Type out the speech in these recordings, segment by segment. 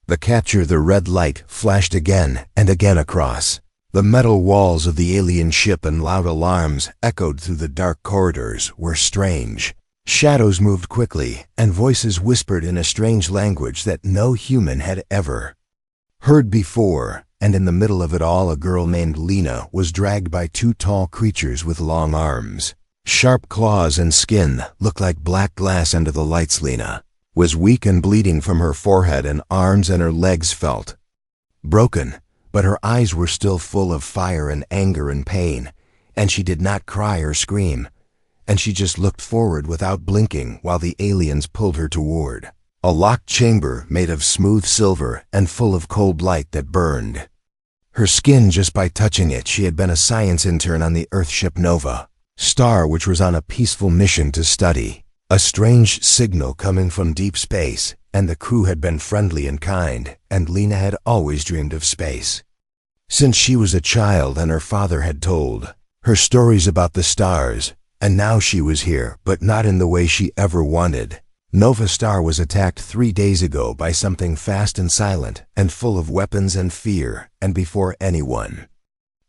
The red light flashed again and again across the metal walls of the alien ship, and loud alarms echoed through the dark corridors where strange shadows moved quickly, and voices whispered in a strange language that no human had ever heard before. And in the middle of it all, a girl named Lena was dragged by two tall creatures with long arms, sharp claws, and skin looked like black glass under the lights. Lena was weak and bleeding from her forehead and arms, and her legs felt broken, but her eyes were still full of fire and anger and pain, and she did not cry or scream, and she just looked forward without blinking while the aliens pulled her toward a locked chamber made of smooth silver and full of cold light that burned her skin just by touching it. She had been a science intern on the Earthship Nova Star, which was on a peaceful mission to study a strange signal coming from deep space, and the crew had been friendly and kind, and Lena had always dreamed of space since she was a child, and her father had told her stories about the stars, and now she was here, but not in the way she ever wanted. Nova Star was attacked 3 days ago by something fast and silent and full of weapons and fear, and before anyone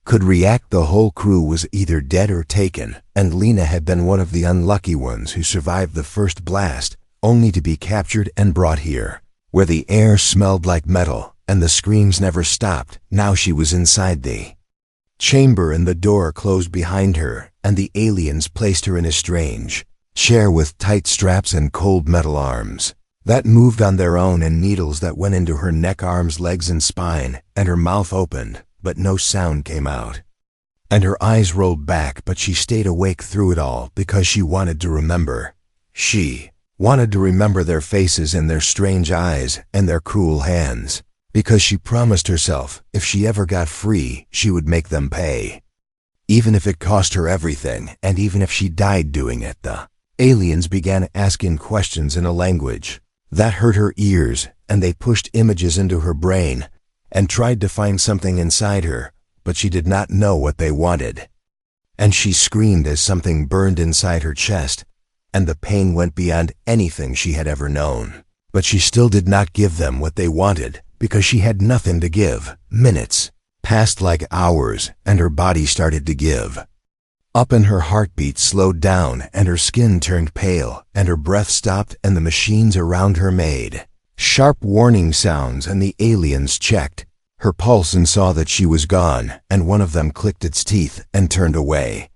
could react, the whole crew was either dead or taken, and Lena had been one of the unlucky ones who survived the first blast, only to be captured and brought here, where the air smelled like metal and the screams never stopped. Now she was inside the chamber, and the door closed behind her, and the aliens placed her in a strange chair with tight straps and cold metal arms that moved on their own, and needles that went into her neck, arms, legs, and spine, and her mouth opened, but no sound came out, and her eyes rolled back, but she stayed awake through it all because she wanted to remember. She wanted to remember their faces and their strange eyes and their cruel hands, because she promised herself if she ever got free, she would make them pay, even if it cost her everything, and even if she died doing it. The aliens began asking questions in a language that hurt her ears, and they pushed images into her brain and tried to find something inside her, but she did not know what they wanted. And she screamed as something burned inside her chest, and the pain went beyond anything she had ever known. But she still did not give them what they wanted, because she had nothing to give. Minutes passed like hours, and her body started to give up, and her heartbeat slowed down, and her skin turned pale, and her breath stopped, and the machines around her made sharp warning sounds, and the aliens checked her pulse and saw that she was gone, and one of them clicked its teeth and turned away.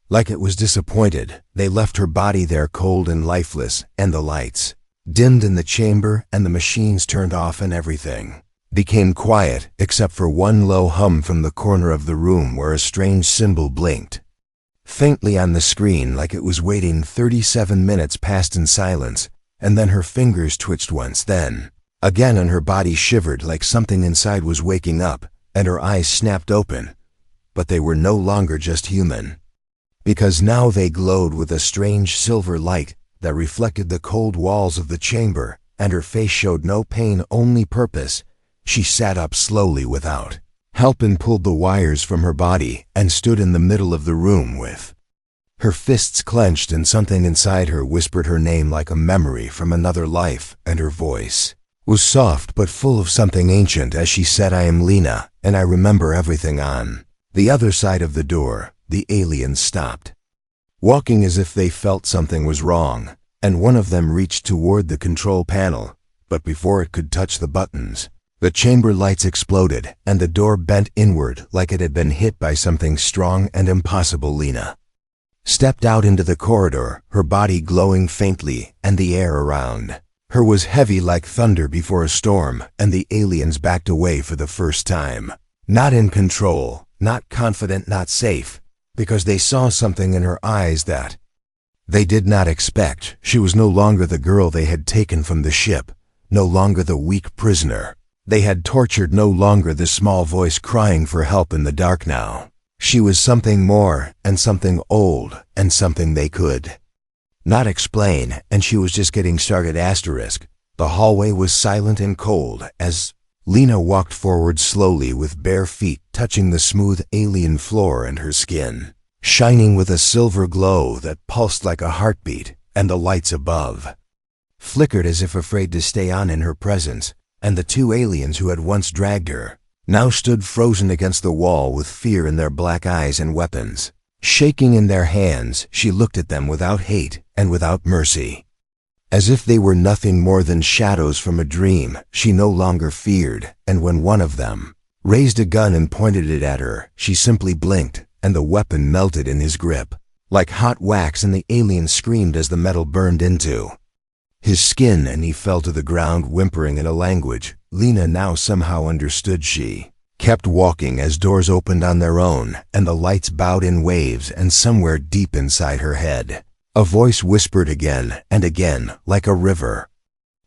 Like it was disappointed, they left her body there cold and lifeless, and the lights dimmed in the chamber, and the machines turned off, and everything became quiet except for one low hum from the corner of the room where a strange symbol blinked faintly on the screen, like it was waiting. 37 minutes passed in silence, and then her fingers twitched once, then again, and her body shivered like something inside was waking up, and her eyes snapped open, but they were no longer just human, because now they glowed with a strange silver light that reflected the cold walls of the chamber, and her face showed no pain, only purpose. She sat up slowly without help and pulled the wires from her body and stood in the middle of the room with her fists clenched, and something inside her whispered her name like a memory from another life, and her voice was soft but full of something ancient as she said, "I am Lena, and I remember everything." On the other side of the door, the aliens stopped walking as if they felt something was wrong, and one of them reached toward the control panel, but before it could touch the buttons, the chamber lights exploded, and the door bent inward like it had been hit by something strong and impossible. Lena stepped out into the corridor, her body glowing faintly, and the air around her was heavy like thunder before a storm, and the aliens backed away for the first time. Not in control, not confident, not safe, because they saw something in her eyes that they did not expect. She was no longer the girl they had taken from the ship, no longer the weak prisoner they had tortured, no longer the small voice crying for help in the dark. Now she was something more, and something old, and something they could not explain, and she was just getting started. The hallway was silent and cold as Lena walked forward slowly with bare feet touching the smooth alien floor, and her skin shining with a silver glow that pulsed like a heartbeat, and the lights above flickered as if afraid to stay on in her presence, and the two aliens who had once dragged her now stood frozen against the wall with fear in their black eyes and weapons. Shaking in their hands, she looked at them without hate and without mercy. As if they were nothing more than shadows from a dream, she no longer feared, and when one of them raised a gun and pointed it at her, she simply blinked, and the weapon melted in his grip like hot wax, and the alien screamed as the metal burned into his skin and he fell to the ground whimpering in a language Lena now somehow understood. She kept walking as doors opened on their own and the lights bowed in waves, and somewhere deep inside her head, a voice whispered again and again like a river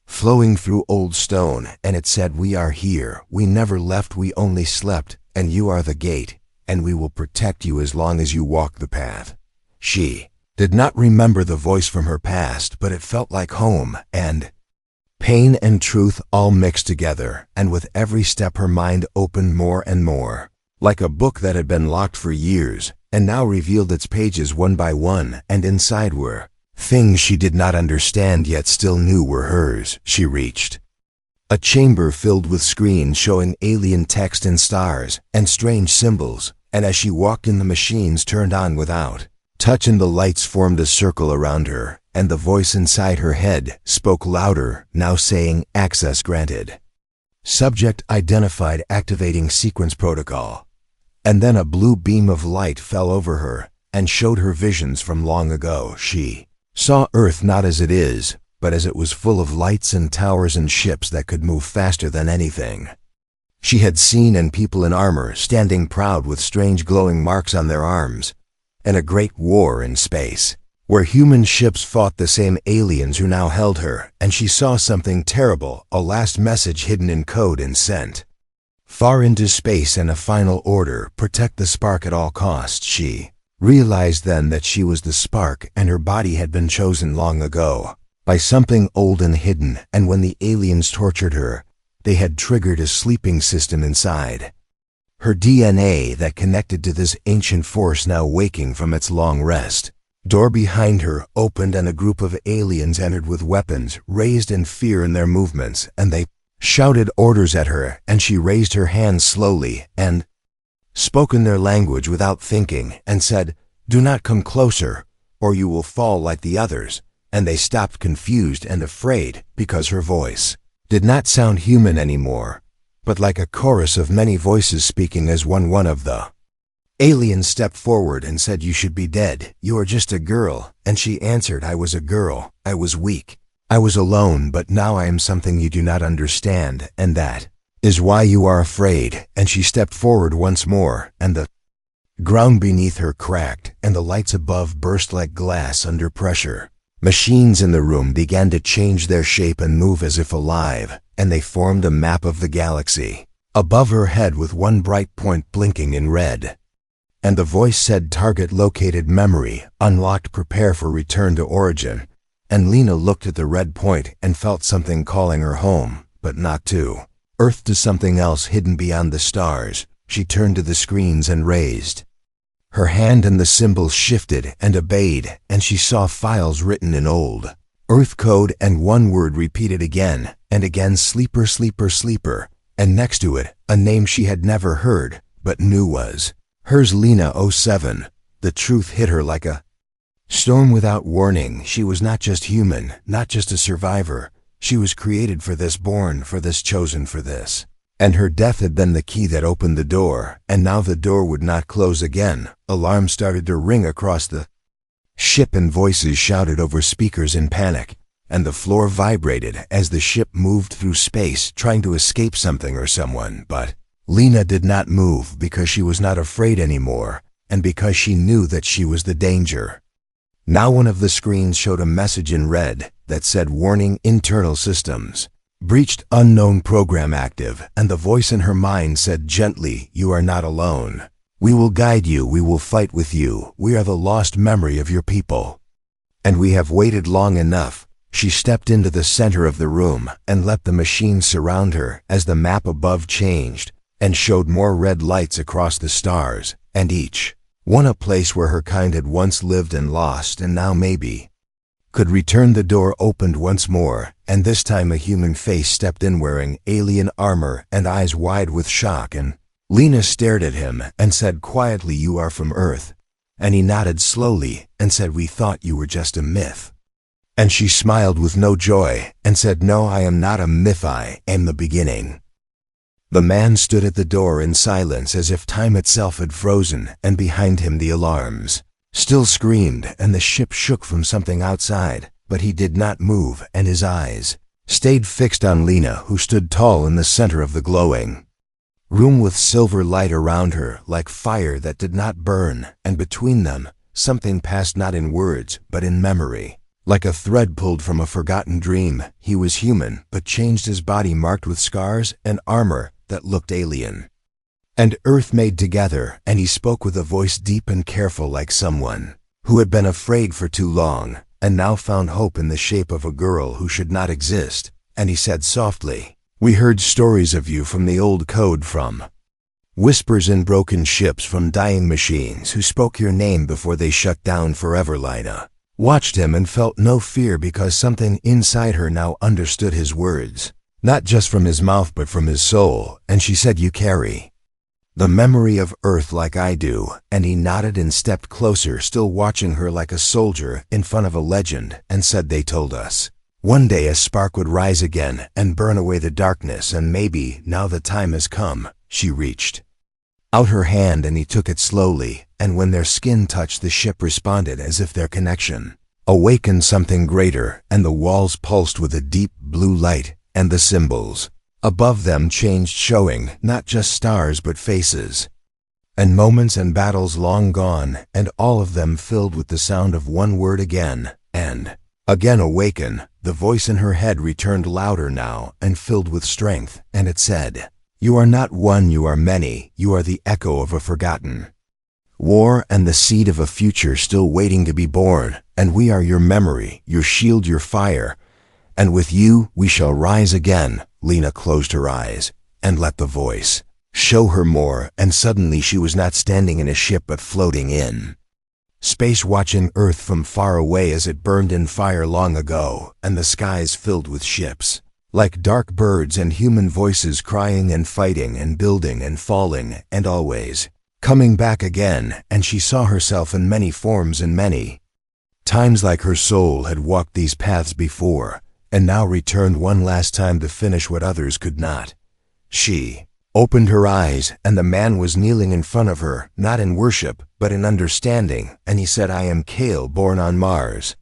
flowing through old stone, and it said, "We are here, we never left, we only slept, and you are the gate, and we will protect you as long as you walk the path." She did not remember the voice from her past, but it felt like home and pain and truth all mixed together, and with every step her mind opened more and more, like a book that had been locked for years, and now revealed its pages one by one, and inside were things she did not understand yet still knew were hers. She reached a chamber filled with screens showing alien text and stars and strange symbols, and as she walked in, the machines turned on without touch and the lights formed a circle around her, and the voice inside her head spoke louder, now saying, "Access granted. Subject identified, activating sequence protocol." And then a blue beam of light fell over her and showed her visions from long ago. She saw Earth not as it is, but as it was, full of lights and towers and ships that could move faster than anything she had seen, and people in armor standing proud with strange glowing marks on their arms, and a great war in space, where human ships fought the same aliens who now held her, and she saw something terrible, a last message hidden in code and sent far into space, and a final order: protect the spark at all costs. She realized then that she was the spark, and her body had been chosen long ago by something old and hidden, and when the aliens tortured her, they had triggered a sleeping system inside her DNA that connected to this ancient force now waking from its long rest. Door behind her opened and a group of aliens entered with weapons raised and fear in their movements, and they shouted orders at her, and she raised her hands slowly and spoke in their language without thinking and said, "Do not come closer or you will fall like the others." And they stopped, confused and afraid, because her voice did not sound human anymore, but like a chorus of many voices speaking as one. One of the aliens stepped forward and said, "You should be dead. You are just a girl." And she answered, "I was a girl. I was weak. I was alone, but now I am something you do not understand, and that is why you are afraid." And she stepped forward once more, and the ground beneath her cracked, and the lights above burst like glass under pressure. Machines in the room began to change their shape and move as if alive, and they formed a map of the galaxy above her head with one bright point blinking in red. And the voice said, "Target located, memory unlocked, prepare for return to origin." And Lena looked at the red point and felt something calling her home, but not to Earth, to something else hidden beyond the stars. She turned to the screens and raised her hand, and the symbols shifted and obeyed, and she saw files written in old Earth code and one word repeated again and again: "Sleeper, sleeper, sleeper." And next to it, a name she had never heard but knew was hers: Lena 07. The truth hit her like a storm without warning. She was not just human, not just a survivor. She was created for this, born for this, chosen for this. And her death had been the key that opened the door, and now the door would not close again. Alarms started to ring across the ship, and voices shouted over speakers in panic, and the floor vibrated as the ship moved through space, trying to escape something or someone. But Lena did not move, because she was not afraid anymore, and because she knew that she was the danger. Now one of the screens showed a message in red that said, "Warning, internal systems breached, unknown program active." And the voice in her mind said gently, "You are not alone. We will guide you, we will fight with you. We are the lost memory of your people, and we have waited long enough." She stepped into the center of the room and let the machines surround her as the map above changed and showed more red lights across the stars, and each one a place where her kind had once lived and lost, and now maybe could return. The door opened once more, and this time a human face stepped in wearing alien armor and eyes wide with shock, and Lena stared at him and said quietly, "You are from Earth?" And he nodded slowly and said, "We thought you were just a myth." And she smiled with no joy and said, "No, I am not a myth, I am the beginning." The man stood at the door in silence as if time itself had frozen, and behind him the alarms still screamed and the ship shook from something outside, but he did not move and his eyes stayed fixed on Lena, who stood tall in the center of the glowing room with silver light around her like fire that did not burn, and between them something passed not in words but in memory. Like a thread pulled from a forgotten dream, he was human but changed, his body marked with scars and armor that looked alien and Earth made together, and he spoke with a voice deep and careful like someone who had been afraid for too long and now found hope in the shape of a girl who should not exist. And he said softly, "We heard stories of you from the old code, from whispers in broken ships, from dying machines who spoke your name before they shut down forever." Lena watched him and felt no fear because something inside her now understood his words, not just from his mouth but from his soul, and she said, "You carry the memory of Earth like I do." And he nodded and stepped closer, still watching her like a soldier in front of a legend, and said, "They told us one day a spark would rise again and burn away the darkness, and maybe now the time has come." She reached out her hand and he took it slowly, and when their skin touched, the ship responded as if their connection awakened something greater, and the walls pulsed with a deep blue light, and the symbols above them changed, showing not just stars but faces and moments and battles long gone, and all of them filled with the sound of one word: again and again. Awaken. The voice in her head returned louder now and filled with strength, and it said, "You are not one, you are many. You are the echo of a forgotten war and the seed of a future still waiting to be born, and we are your memory, your shield, your fire, and with you we shall rise again." Lena closed her eyes and let the voice show her more, and suddenly she was not standing in a ship but floating in space, watching Earth from far away as it burned in fire long ago, and the skies filled with ships like dark birds, and human voices crying and fighting and building and falling and always coming back again. And she saw herself in many forms and many times, like her soul had walked these paths before and now returned one last time to finish what others could not. She opened her eyes, and the man was kneeling in front of her, not in worship but in understanding, and he said, "I am Kale, born on Mars,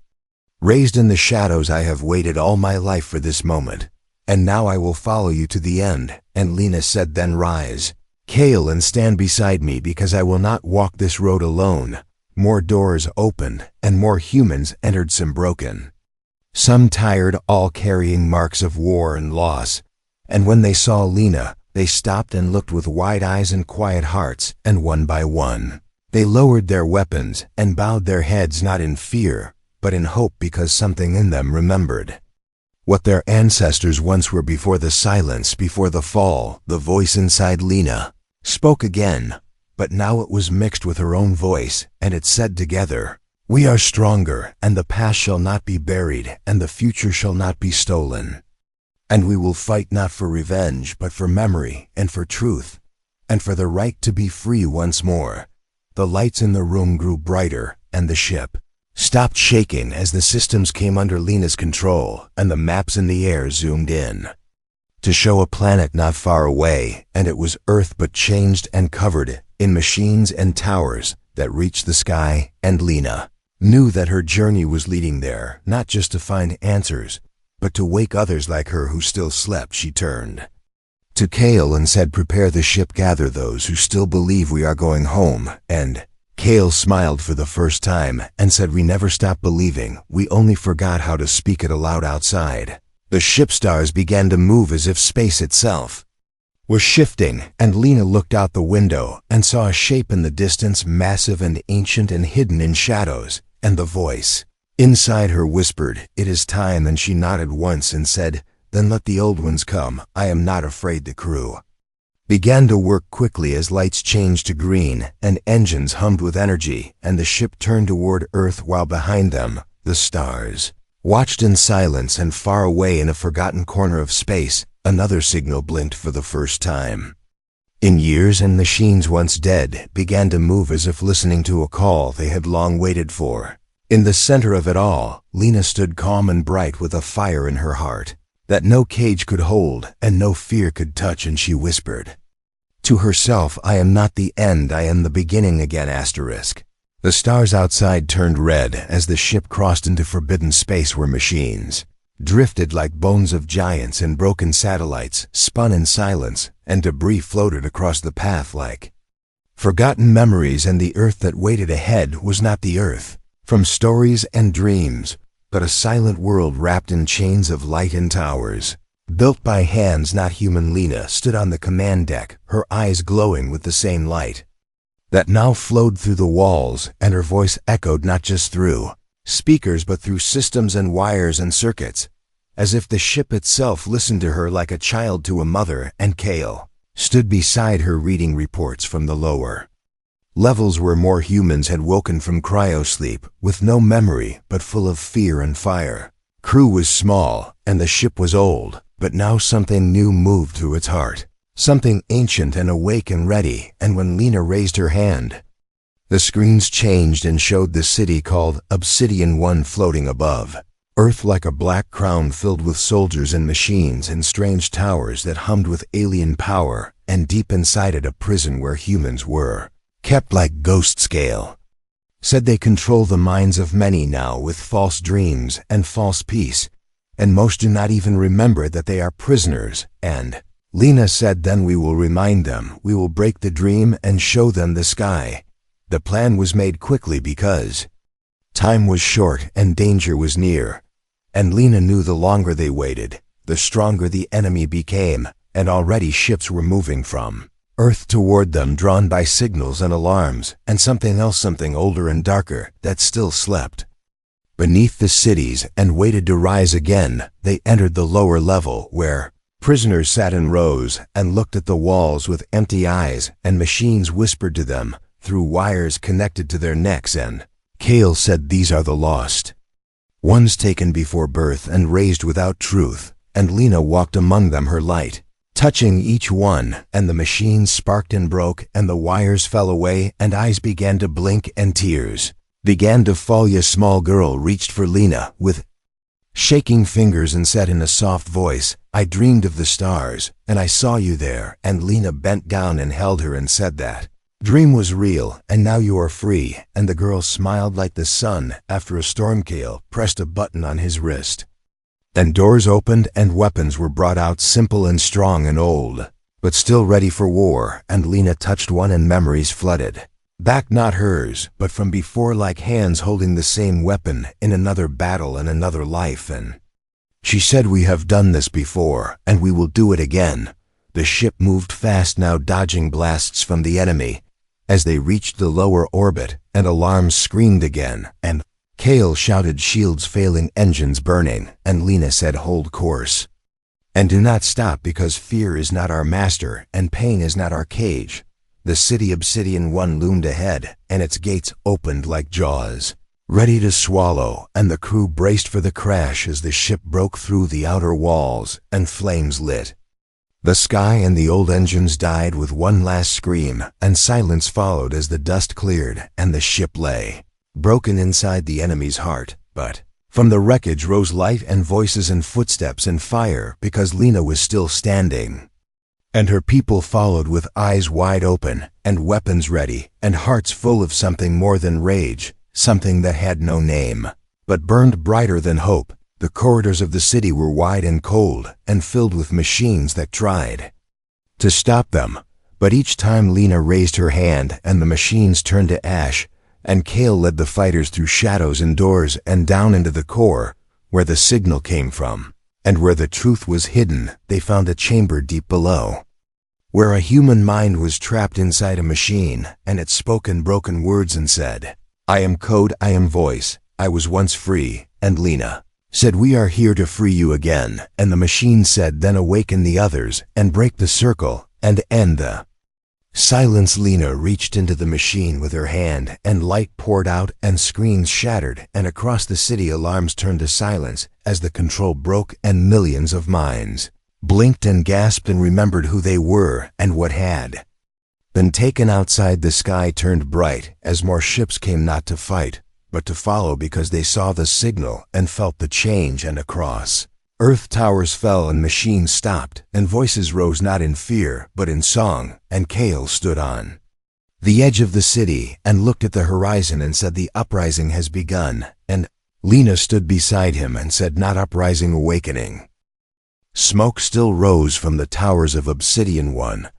raised in the shadows. I have waited all my life for this moment, and now I will follow you to the end." And Lena said, "Then rise, Kale, and stand beside me, because I will not walk this road alone." More doors opened, and more humans entered, some broken, some tired, all carrying marks of war and loss. And when they saw Lena, they stopped and looked with wide eyes and quiet hearts, and one by one they lowered their weapons and bowed their heads, not in fear but in hope, because something in them remembered what their ancestors once were. Before the silence, before the fall, the voice inside Lena spoke again, but now it was mixed with her own voice, and it said, "Together we are stronger, and the past shall not be buried, and the future shall not be stolen. And we will fight not for revenge, but for memory, and for truth, and for the right to be free once more." The lights in the room grew brighter, and the ship stopped shaking as the systems came under Lena's control, and the maps in the air zoomed in to show a planet not far away, and it was Earth, but changed and covered in machines and towers that reached the sky. And Lena knew that her journey was leading there, not just to find answers, but to wake others like her who still slept. She turned to Kale and said, "Prepare the ship, gather those who still believe we are going home." And Kale smiled for the first time and said, "We never stopped believing, we only forgot how to speak it aloud." Outside, the ship stars began to move as if space itself was shifting, and Lena looked out the window and saw a shape in the distance, massive and ancient and hidden in shadows, and the voice inside her whispered, "It is time." And she nodded once and said, "Then let the old ones come, I am not afraid." The crew began to work quickly as lights changed to green and engines hummed with energy, and the ship turned toward Earth, while behind them the stars watched in silence, and far away in a forgotten corner of space, another signal blinked for the first time. In years, and machines once dead began to move as if listening to a call they had long waited for. In the center of it all, Lena stood calm and bright with a fire in her heart that no cage could hold and no fear could touch, and she whispered to herself, "I am not the end, I am the beginning again." The stars outside turned red as the ship crossed into forbidden space where machines drifted like bones of giants, and broken satellites spun in silence, and debris floated across the path like forgotten memories, and the Earth that waited ahead was not the Earth from stories and dreams, but a silent world wrapped in chains of light and towers, built by hands not human. Lena stood on the command deck, her eyes glowing with the same light that now flowed through the walls, and her voice echoed not just through speakers but through systems and wires and circuits, as if the ship itself listened to her like a child to a mother. And Kale stood beside her reading reports from the lower levels where more humans had woken from cryosleep with no memory but full of fear and fire. Crew was small and the ship was old, but now something new moved through its heart, something ancient and awake and ready. And when Lena raised her hand, the screens changed and showed the city called Obsidian 1 floating above Earth like a black crown filled with soldiers and machines and strange towers that hummed with alien power, and deep inside it a prison where humans were kept like ghosts. Gale said they control the minds of many now with false dreams and false peace, and most do not even remember that they are prisoners. And Lena said, "Then we will remind them, we will break the dream and show them the sky." The plan was made quickly because time was short and danger was near, and Lena knew the longer they waited, the stronger the enemy became, and already ships were moving from Earth toward them, drawn by signals and alarms, and something else, something older and darker, that still slept beneath the cities and waited to rise again. They entered the lower level where prisoners sat in rows and looked at the walls with empty eyes, and machines whispered to them through wires connected to their necks. And Kale said, "These are the lost ones taken before birth and raised without truth." And Lena walked among them, her light touching each one, and the machines sparked and broke, and the wires fell away, and eyes began to blink, and tears began to fall. A small girl reached for Lena with shaking fingers and said in a soft voice, "I dreamed of the stars, and I saw you there." And Lena bent down and held her and said that dream was real, and now you are free. And the girl smiled like the sun after a storm. Kale pressed a button on his wrist, and doors opened and weapons were brought out, simple and strong and old, but still ready for war. And Lena touched one and memories flooded back, not hers, but from before, like hands holding the same weapon in another battle and another life. And she said, "We have done this before, and we will do it again." The ship moved fast now, dodging blasts from the enemy as they reached the lower orbit, and alarms screamed again, and Kale shouted, "Shields failing, engines burning." And Lena said, "Hold course and do not stop, because fear is not our master and pain is not our cage." The city Obsidian 1 loomed ahead, and its gates opened like jaws, ready to swallow, and the crew braced for the crash as the ship broke through the outer walls and flames lit the sky, and the old engines died with one last scream, and silence followed as the dust cleared and the ship lay broken inside the enemy's heart. But from the wreckage rose light and voices and footsteps and fire, because Lena was still standing, and her people followed with eyes wide open and weapons ready and hearts full of something more than rage, something that had no name but burned brighter than hope. The corridors of the city were wide and cold and filled with machines that tried to stop them, but each time Lena raised her hand and the machines turned to ash, and Kale led the fighters through shadows and doors and down into the core where the signal came from. And where the truth was hidden, they found a chamber deep below, where a human mind was trapped inside a machine, and it spoke in broken words and said, "I am code, I am voice, I was once free." And Lena said, "We are here to free you again." And the machine said, "Then awaken the others and break the circle and end the Silence. Lena reached into the machine with her hand, and light poured out and screens shattered, and across the city alarms turned to silence as the control broke and millions of minds blinked and gasped and remembered who they were and what had been taken. Outside, the sky turned bright as more ships came, not to fight, but to follow, because they saw the signal and felt the change. And across Earth, towers fell and machines stopped, and voices rose not in fear but in song. And Kale stood on the edge of the city and looked at the horizon and said, "The uprising has begun." And Lena stood beside him and said, "Not uprising, awakening." Smoke still rose from the towers of Obsidian One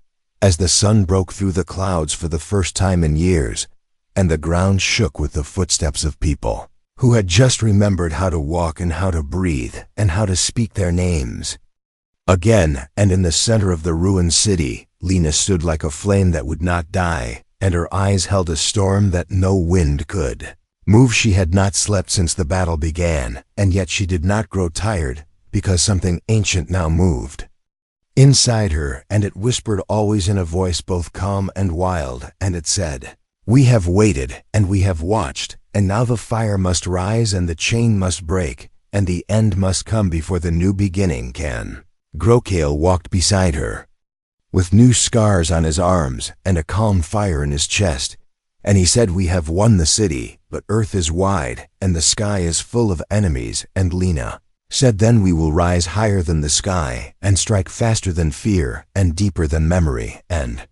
as the sun broke through the clouds for the first time in years, and the ground shook with the footsteps of people who had just remembered how to walk and how to breathe and how to speak their names again. And in the center of the ruined city, Lena stood like a flame that would not die, and her eyes held a storm that no wind could move. She had not slept since the battle began, and yet she did not grow tired, because something ancient now moved inside her, and it whispered, always in a voice both calm and wild, and it said, "We have waited, and we have watched, and now the fire must rise and the chain must break, and the end must come before the new beginning can grow." Kale walked beside her, with new scars on his arms and a calm fire in his chest, and he said, "We have won the city, but Earth is wide, and the sky is full of enemies." And Lena said, "Then we will rise higher than the sky, and strike faster than fear, and deeper than memory." And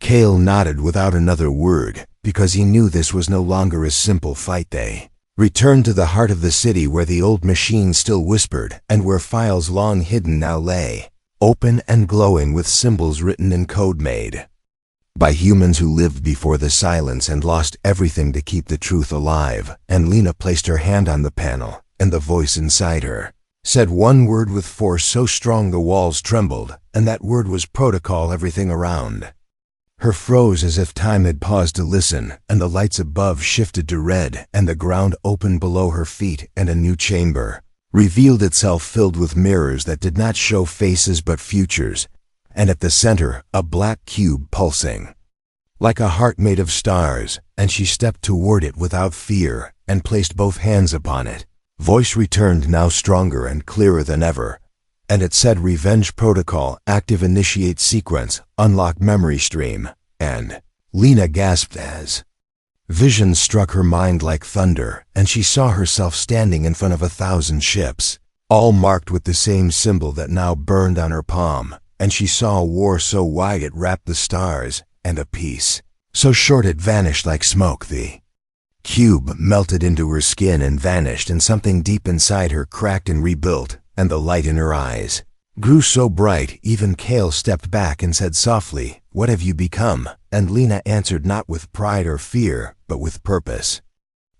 Kale nodded without another word, because he knew this was no longer a simple fight. They returned to the heart of the city, where the old machine still whispered, and where files long hidden now lay, open and glowing with symbols written in code made by humans who lived before the silence and lost everything to keep the truth alive. And Lena placed her hand on the panel, and the voice inside her said one word with force so strong the walls trembled, and that word was protocol. Everything around her froze as if time had paused to listen, and the lights above shifted to red, and the ground opened below her feet, and a new chamber revealed itself, filled with mirrors that did not show faces but futures, and at the center a black cube pulsing like a heart made of stars. And she stepped toward it without fear and placed both hands upon it. Voice returned, now stronger and clearer than ever, and it said, "Revenge protocol active, initiate sequence, unlock memory stream." And Lena gasped as visions struck her mind like thunder, and she saw herself standing in front of 1,000 ships, all marked with the same symbol that now burned on her palm. And she saw a war so wide it wrapped the stars, and a peace so short it vanished like smoke. The cube melted into her skin and vanished, and something deep inside her cracked and rebuilt, and the light in her eyes grew so bright even Kale stepped back and said softly, "What have you become?" And Lena answered, not with pride or fear, but with purpose.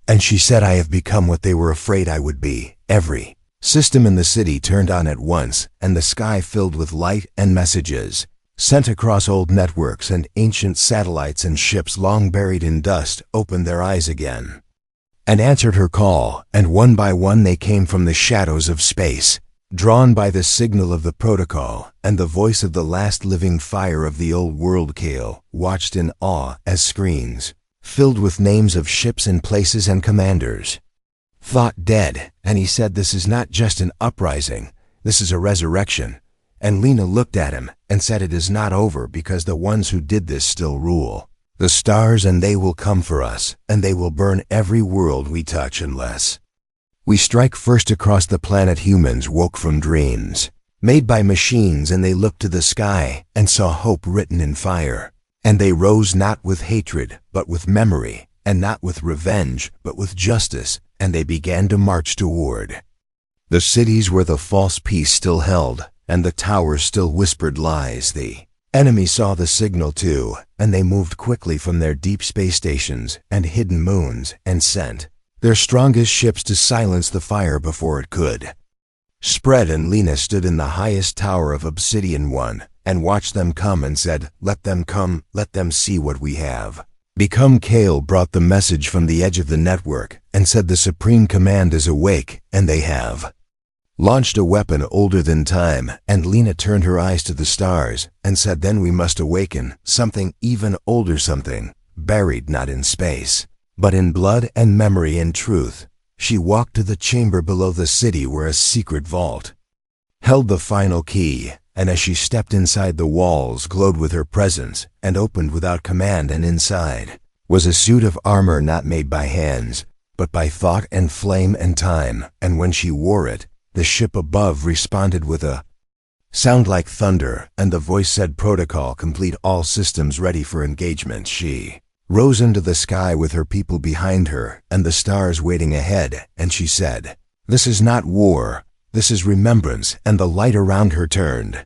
And she said, "I have become what they were afraid I would be." Every system in the city turned on at once, and the sky filled with light and messages sent across old networks, and ancient satellites and ships long buried in dust opened their eyes again and answered her call, and one by one they came from the shadows of space, drawn by the signal of the protocol and the voice of the last living fire of the old world. Kale watched in awe as screens filled with names of ships and places and commanders thought dead, and he said, "This is not just an uprising, this is a resurrection." And Lena looked at him and said, "It is not over, because the ones who did this still rule the stars, and they will come for us, and they will burn every world we touch unless we strike first." Across the planet, humans woke from dreams made by machines, and they looked to the sky and saw hope written in fire. And they rose not with hatred but with memory, and not with revenge but with justice, and they began to march toward the cities where the false peace still held, and the towers still whispered lies. The enemy saw the signal too, and they moved quickly from their deep space stations and hidden moons, and sent their strongest ships to silence the fire before it could spread. And Lena stood in the highest tower of Obsidian One and watched them come and said, "Let them come, let them see what we have become." Kale brought the message from the edge of the network and said, "The Supreme Command is awake, and they have launched a weapon older than time, and Lena turned her eyes to the stars and said, then we must awaken something even older, something buried not in space, but in blood and memory and truth. She walked to the chamber below the city where a secret vault held the final key, and as she stepped inside, the walls glowed with her presence and opened without command, and inside was a suit of armor not made by hands, but by thought and flame and time, and when she wore it, the ship above responded with a sound like thunder, and the voice said, protocol complete, all systems ready for engagement. She rose into the sky with her people behind her and the stars waiting ahead, and she said, this is not war, this is remembrance, and the light around her turned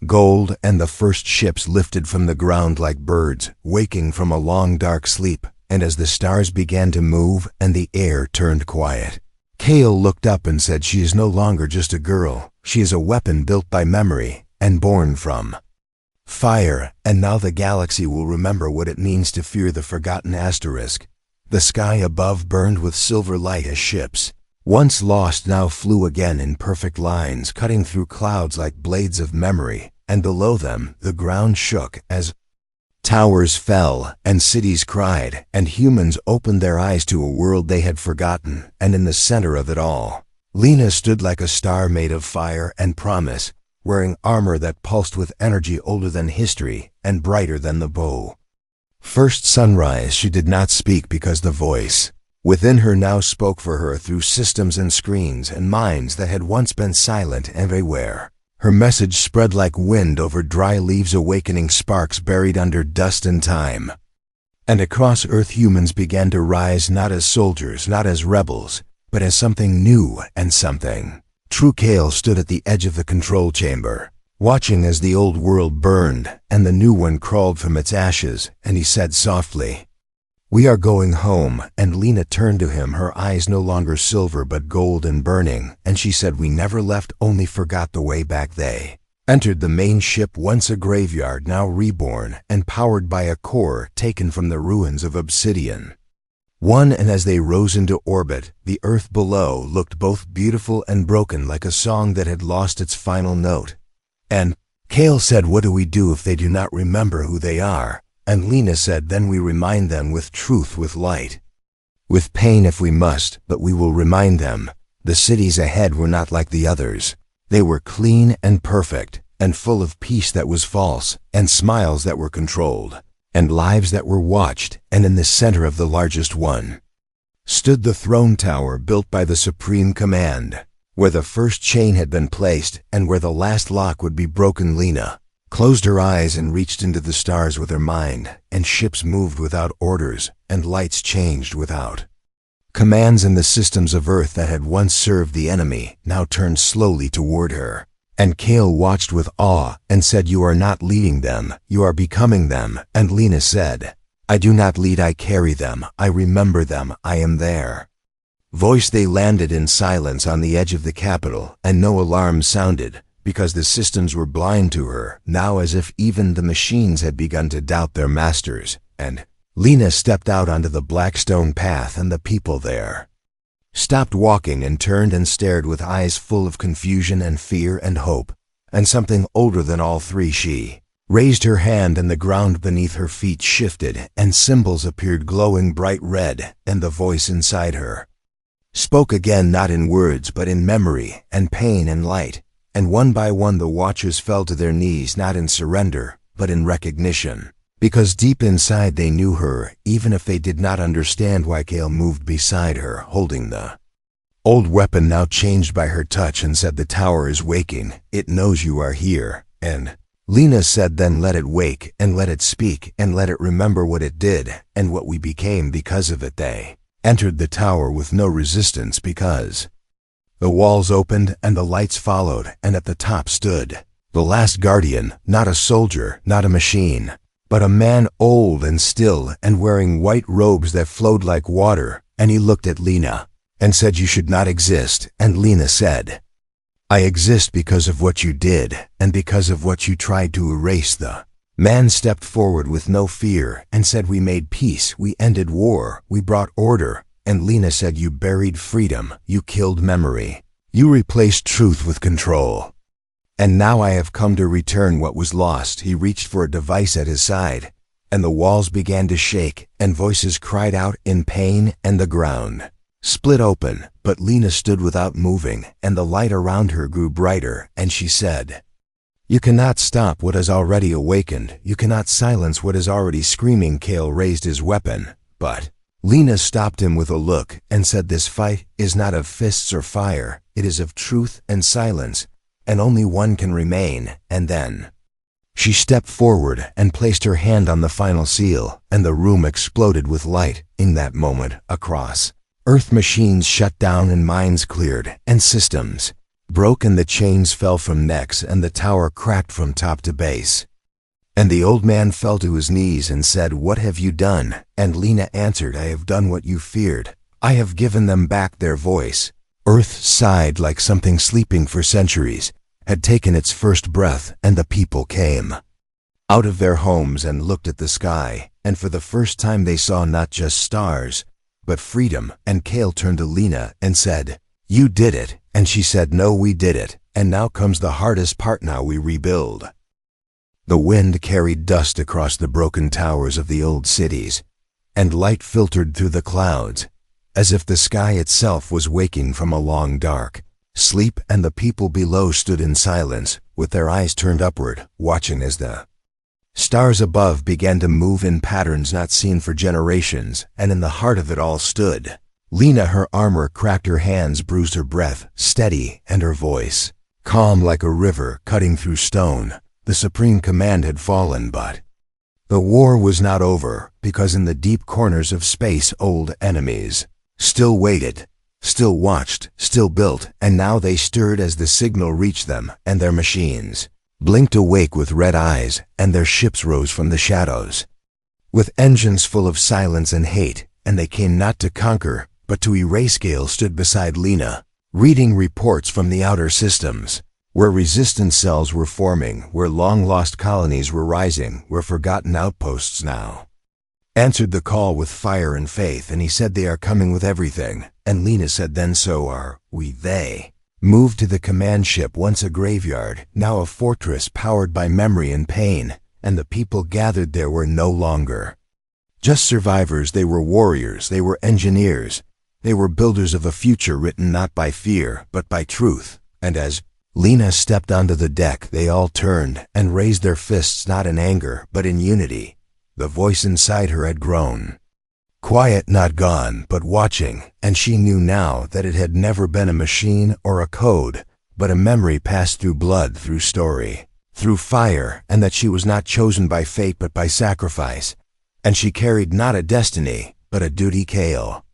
gold, and the first ships lifted from the ground like birds waking from a long dark sleep, and as the stars began to move and the air turned quiet, Kale looked up and said, she is no longer just a girl, she is a weapon built by memory and born from fire, and now the galaxy will remember what it means to fear the forgotten asterisk. The sky above burned with silver light as ships, once lost, now flew again in perfect lines, cutting through clouds like blades of memory, and below them the ground shook as towers fell and cities cried, and humans opened their eyes to a world they had forgotten, and in the center of it all, Lena stood like a star made of fire and promise, wearing armor that pulsed with energy older than history and brighter than the bow. First sunrise, she did not speak because the voice within her now spoke for her through systems and screens and minds that had once been silent everywhere. Her message spread like wind over dry leaves, awakening sparks buried under dust and time. And across Earth, humans began to rise, not as soldiers, not as rebels, but as something new and something true. Kale stood at the edge of the control chamber, watching as the old world burned and the new one crawled from its ashes, and he said softly, we are going home. And Lena turned to him, her eyes no longer silver but gold and burning, and she said, we never left, only forgot the way back. They entered the main ship, once a graveyard, now reborn and powered by a core taken from the ruins of Obsidian One, and as they rose into orbit, the Earth below looked both beautiful and broken, like a song that had lost its final note. And Kale said, what do we do if they do not remember who they are? And Lena said, then we remind them with truth, with light, with pain if we must, but we will remind them. The cities ahead were not like the others. They were clean and perfect, and full of peace that was false, and smiles that were controlled, and lives that were watched, and in the center of the largest one stood the throne tower built by the Supreme Command, where the first chain had been placed and where the last lock would be broken. Lena closed her eyes and reached into the stars with her mind, and ships moved without orders, and lights changed without commands, and the systems of Earth that had once served the enemy now turned slowly toward her. And Kale watched with awe and said, you are not leading them, you are becoming them. And Lena said, I do not lead, I carry them, I remember them, I am there. Voice. They landed in silence on the edge of the capital, and no alarm sounded, because the systems were blind to her, now as if even the machines had begun to doubt their masters. And Lena stepped out onto the black stone path, and the people there stopped walking and turned and stared with eyes full of confusion and fear and hope, and something older than all three. She raised her hand, and the ground beneath her feet shifted, and symbols appeared glowing bright red, and the voice inside her spoke again, not in words but in memory and pain and light. And one by one the watchers fell to their knees, not in surrender, but in recognition, because deep inside they knew her, even if they did not understand why. Kale moved beside her, holding the old weapon now changed by her touch, and said, the tower is waking, it knows you are here. And Lena said, then let it wake, and let it speak, and let it remember what it did, and what we became because of it. They entered the tower with no resistance, because the walls opened and the lights followed, and at the top stood the last guardian, not a soldier, not a machine, but a man old and still and wearing white robes that flowed like water. And he looked at Lena and said, you should not exist. And Lena said, I exist because of what you did and because of what you tried to erase. The man stepped forward with no fear and said, we made peace, we ended war, we brought order. And Lena said, you buried freedom, you killed memory. You replaced truth with control. And now I have come to return what was lost. He reached for a device at his side, and the walls began to shake, and voices cried out in pain, and the ground split open. But Lena stood without moving, and the light around her grew brighter, and she said, "You cannot stop what has already awakened. You cannot silence what is already screaming." Kale raised his weapon, but Lena stopped him with a look and said, "This fight is not of fists or fire. It is of truth and silence, and only one can remain." And then she stepped forward and placed her hand on the final seal, and the room exploded with light. In that moment, across Earth, machines shut down and minds cleared, and systems broke, and the chains fell from necks, and the tower cracked from top to base. And the old man fell to his knees and said, "What have you done?" And Lena answered, "I have done what you feared. I have given them back their voice." Earth sighed like something sleeping for centuries had taken its first breath, and the people came out of their homes and looked at the sky, and for the first time they saw not just stars, but freedom. And Kale turned to Lena and said, "You did it." And she said, "No, we did it. And now comes the hardest part. Now we rebuild." The wind carried dust across the broken towers of the old cities, and light filtered through the clouds, as if the sky itself was waking from a long dark sleep, and the people below stood in silence, with their eyes turned upward, watching as the stars above began to move in patterns not seen for generations. And in the heart of it all stood Lena. Her armor cracked, her hands bruised, her breath steady, and her voice calm like a river cutting through stone. The supreme command had fallen, but the war was not over, because in the deep corners of space old enemies still waited, still watched, still built, and now they stirred as the signal reached them, and their machines blinked awake with red eyes, and their ships rose from the shadows with engines full of silence and hate, and they came not to conquer, but to erase. Gale stood beside Lena, reading reports from the outer systems, where resistance cells were forming, where long-lost colonies were rising, where forgotten outposts now answered the call with fire and faith. And he said, "They are coming with everything." And Lena said, "Then so are we." They moved to the command ship, once a graveyard, now a fortress powered by memory and pain, and the people gathered there were no longer just survivors. They were warriors, they were engineers, they were builders of a future written not by fear, but by truth. And as Lena stepped onto the deck, they all turned and raised their fists, not in anger, but in unity. The voice inside her had grown quiet, not gone, but watching, and she knew now that it had never been a machine or a code, but a memory passed through blood, through story, through fire, and that she was not chosen by fate but by sacrifice, and she carried not a destiny, but a duty. Kale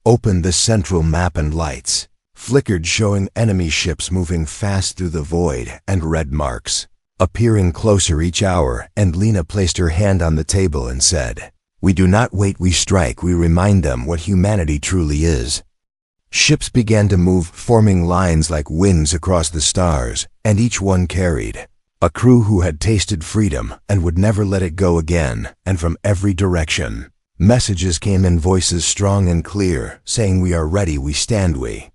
opened the central map, and lights flickered, showing enemy ships moving fast through the void, and red marks appearing closer each hour. And Lena placed her hand on the table and said, "We do not wait, we strike. We remind them what humanity truly is." Ships began to move, forming lines like wings across the stars, and each one carried a crew who had tasted freedom and would never let it go again. And from every direction, messages came in, voices strong and clear, saying, "We are ready, we stand, we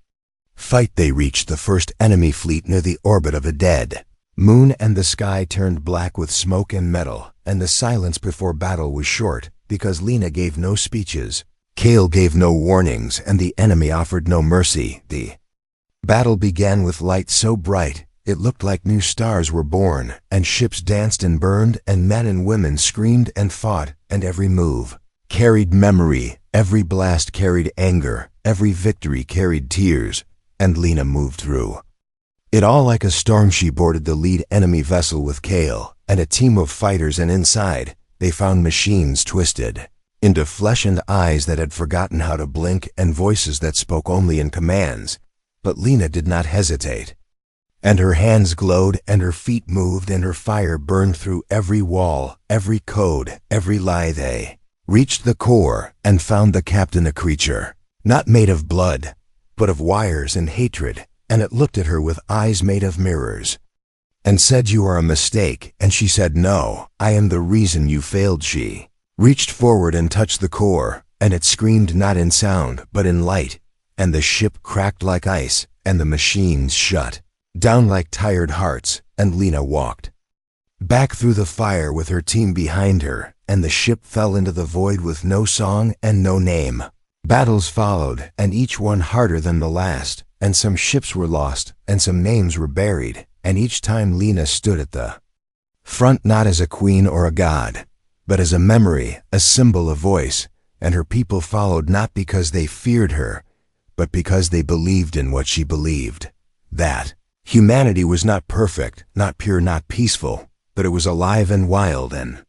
fight." They reached the first enemy fleet near the orbit of a dead moon, and the sky turned black with smoke and metal, and the silence before battle was short, because Lena gave no speeches, Kale gave no warnings, and the enemy offered no mercy. The battle began with light so bright it looked like new stars were born, and ships danced and burned, and men and women screamed and fought, and every move carried memory, every blast carried anger, every victory carried tears. And Lena moved through it all like a storm. She boarded the lead enemy vessel with Kale and a team of fighters, and inside they found machines twisted into flesh, and eyes that had forgotten how to blink, and voices that spoke only in commands. But Lena did not hesitate, and her hands glowed, and her feet moved, and her fire burned through every wall, every code, every lie. They reached the core and found the captain, a creature not made of blood, but of wires and hatred, and it looked at her with eyes made of mirrors and said, "You are a mistake." And she said, "No, I am the reason you failed." She reached forward and touched the core, and it screamed not in sound, but in light, and the ship cracked like ice, and the machines shut down like tired hearts, and Lena walked back through the fire with her team behind her, and the ship fell into the void with no song and no name. Battles followed, and each one harder than the last, and some ships were lost, and some names were buried, and each time Lena stood at the front not as a queen or a god, but as a memory, a symbol, a voice, and her people followed not because they feared her, but because they believed in what she believed. That humanity was not perfect, not pure, not peaceful, but it was alive and wild and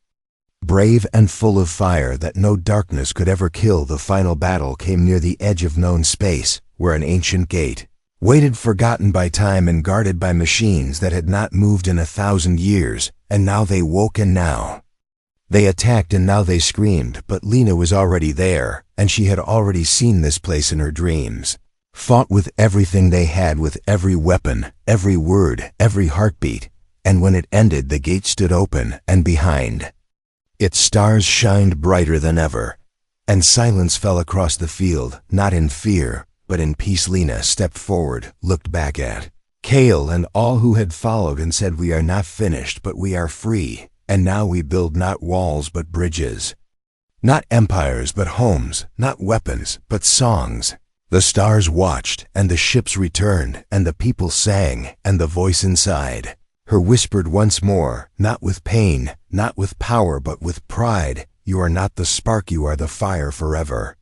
brave and full of fire that no darkness could ever kill. The final battle came near the edge of known space, where an ancient gate waited, forgotten by time and guarded by machines that had not moved in 1,000 years, and now they woke, and now they attacked, and now they screamed. But Lena was already there, and she had already seen this place in her dreams. Fought with everything they had, with every weapon, every word, every heartbeat, and when it ended the gate stood open, and behind its stars shined brighter than ever, and silence fell across the field, not in fear, but in peace. Lena stepped forward, looked back at Kale and all who had followed, and said, "We are not finished, but we are free, and now we build not walls but bridges, not empires but homes, not weapons but songs." The stars watched, and the ships returned, and the people sang, and the voice inside her whispered once more, not with pain, not with power, but with pride, "You are not the spark, you are the fire forever."